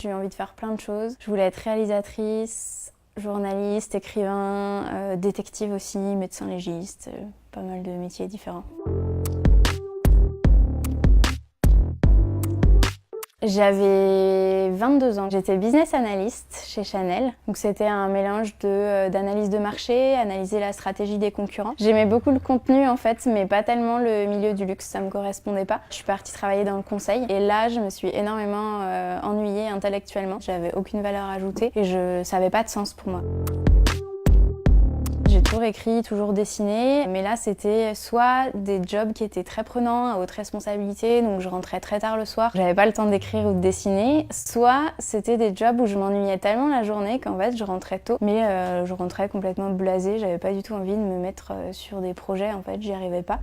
j'ai eu envie de faire plein de choses. Je voulais être réalisatrice, journaliste, écrivain, détective aussi, médecin légiste, pas mal de métiers différents. J'avais 22 ans, j'étais business analyst chez Chanel. Donc c'était un mélange d'analyse de marché, analyser la stratégie des concurrents. J'aimais beaucoup le contenu en fait, mais pas tellement le milieu du luxe, ça me correspondait pas. Je suis partie travailler dans le conseil et là je me suis énormément ennuyée intellectuellement. J'avais aucune valeur ajoutée et ça avait pas de sens pour moi. J'ai toujours écrit, toujours dessiné, mais là c'était soit des jobs qui étaient très prenants, à haute responsabilité, donc je rentrais très tard le soir, j'avais pas le temps d'écrire ou de dessiner, soit c'était des jobs où je m'ennuyais tellement la journée qu'en fait je rentrais tôt, mais je rentrais complètement blasée, j'avais pas du tout envie de me mettre sur des projets, en fait j'y arrivais pas.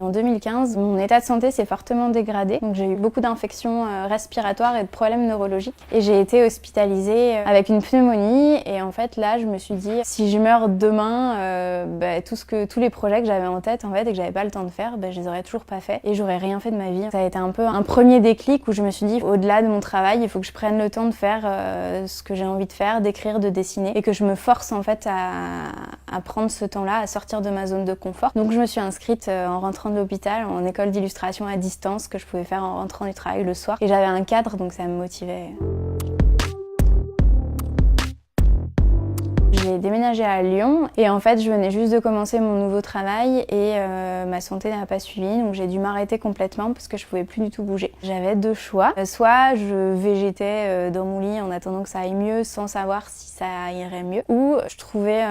En 2015, mon état de santé s'est fortement dégradé, donc j'ai eu beaucoup d'infections respiratoires et de problèmes neurologiques et j'ai été hospitalisée avec une pneumonie et en fait là je me suis dit si je meurs demain, tous les projets que j'avais en tête en fait et que j'avais pas le temps de faire, je les aurais toujours pas fait et j'aurais rien fait de ma vie. Ça a été un peu un premier déclic où je me suis dit au-delà de mon travail, il faut que je prenne le temps de faire ce que j'ai envie de faire, d'écrire, de dessiner et que je me force en fait à prendre ce temps-là, à sortir de ma zone de confort. Donc je me suis inscrite en rentrant de l'hôpital en école d'illustration à distance que je pouvais faire en rentrant du travail le soir et j'avais un cadre donc ça me motivait. J'ai déménagé à Lyon et en fait je venais juste de commencer mon nouveau travail et ma santé n'a pas suivi donc j'ai dû m'arrêter complètement parce que je pouvais plus du tout bouger. J'avais deux choix, soit je végétais dans mon lit en attendant que ça aille mieux sans savoir si ça irait mieux ou je trouvais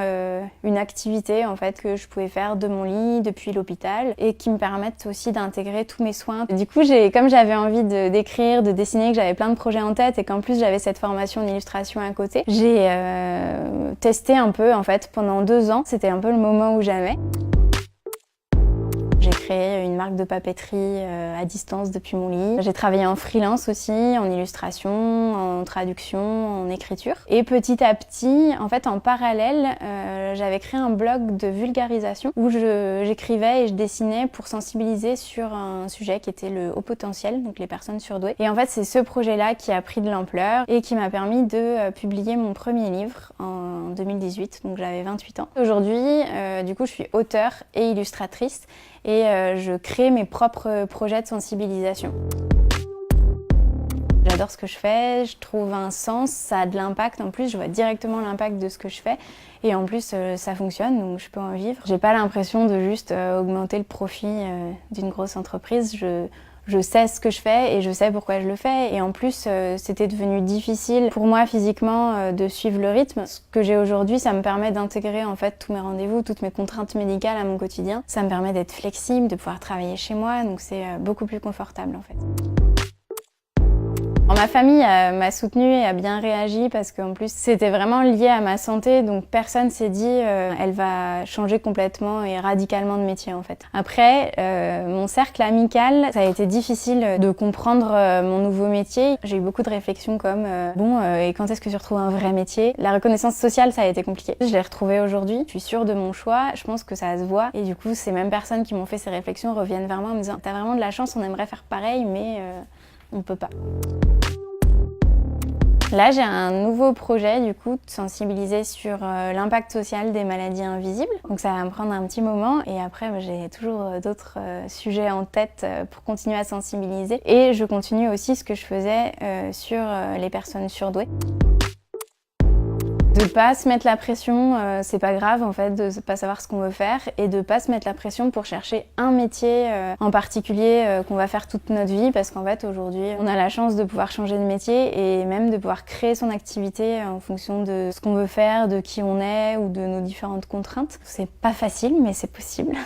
une activité en fait que je pouvais faire de mon lit depuis l'hôpital et qui me permette aussi d'intégrer tous mes soins. Du coup comme j'avais envie d'écrire, de dessiner, que j'avais plein de projets en tête et qu'en plus j'avais cette formation en illustration à côté, j'ai testé un peu en fait pendant 2 ans, c'était un peu le moment où jamais. J'ai créé une marque de papeterie à distance depuis mon lit. J'ai travaillé en freelance aussi, en illustration, en traduction, en écriture. Et petit à petit, en fait en parallèle, j'avais créé un blog de vulgarisation où j'écrivais et je dessinais pour sensibiliser sur un sujet qui était le haut potentiel, donc les personnes surdouées. Et en fait c'est ce projet-là qui a pris de l'ampleur et qui m'a permis de publier mon premier livre en 2018, donc j'avais 28 ans. Aujourd'hui, du coup je suis auteure et illustratrice. Et je crée mes propres projets de sensibilisation. J'adore ce que je fais, je trouve un sens, ça a de l'impact en plus, je vois directement l'impact de ce que je fais et en plus ça fonctionne donc je peux en vivre. J'ai pas l'impression de juste augmenter le profit d'une grosse entreprise, je sais ce que je fais et je sais pourquoi je le fais et en plus c'était devenu difficile pour moi physiquement de suivre le rythme. Ce que j'ai aujourd'hui, ça me permet d'intégrer en fait tous mes rendez-vous, toutes mes contraintes médicales à mon quotidien. Ça me permet d'être flexible, de pouvoir travailler chez moi, donc c'est beaucoup plus confortable en fait. Ma famille m'a soutenue et a bien réagi parce qu'en plus c'était vraiment lié à ma santé donc personne s'est dit elle va changer complètement et radicalement de métier en fait. Après mon cercle amical, ça a été difficile de comprendre mon nouveau métier. J'ai eu beaucoup de réflexions comme et quand est-ce que tu retrouves un vrai métier? La reconnaissance sociale ça a été compliqué. Je l'ai retrouvée aujourd'hui, je suis sûre de mon choix, je pense que ça se voit et du coup ces mêmes personnes qui m'ont fait ces réflexions reviennent vers moi en me disant t'as vraiment de la chance, on aimerait faire pareil mais on peut pas. Là, j'ai un nouveau projet du coup de sensibiliser sur l'impact social des maladies invisibles. Donc ça va me prendre un petit moment et après j'ai toujours d'autres sujets en tête pour continuer à sensibiliser. Et je continue aussi ce que je faisais sur les personnes surdouées. De pas se mettre la pression, c'est pas grave en fait, de pas savoir ce qu'on veut faire et de pas se mettre la pression pour chercher un métier en particulier qu'on va faire toute notre vie parce qu'en fait aujourd'hui on a la chance de pouvoir changer de métier et même de pouvoir créer son activité en fonction de ce qu'on veut faire, de qui on est ou de nos différentes contraintes. C'est pas facile mais c'est possible.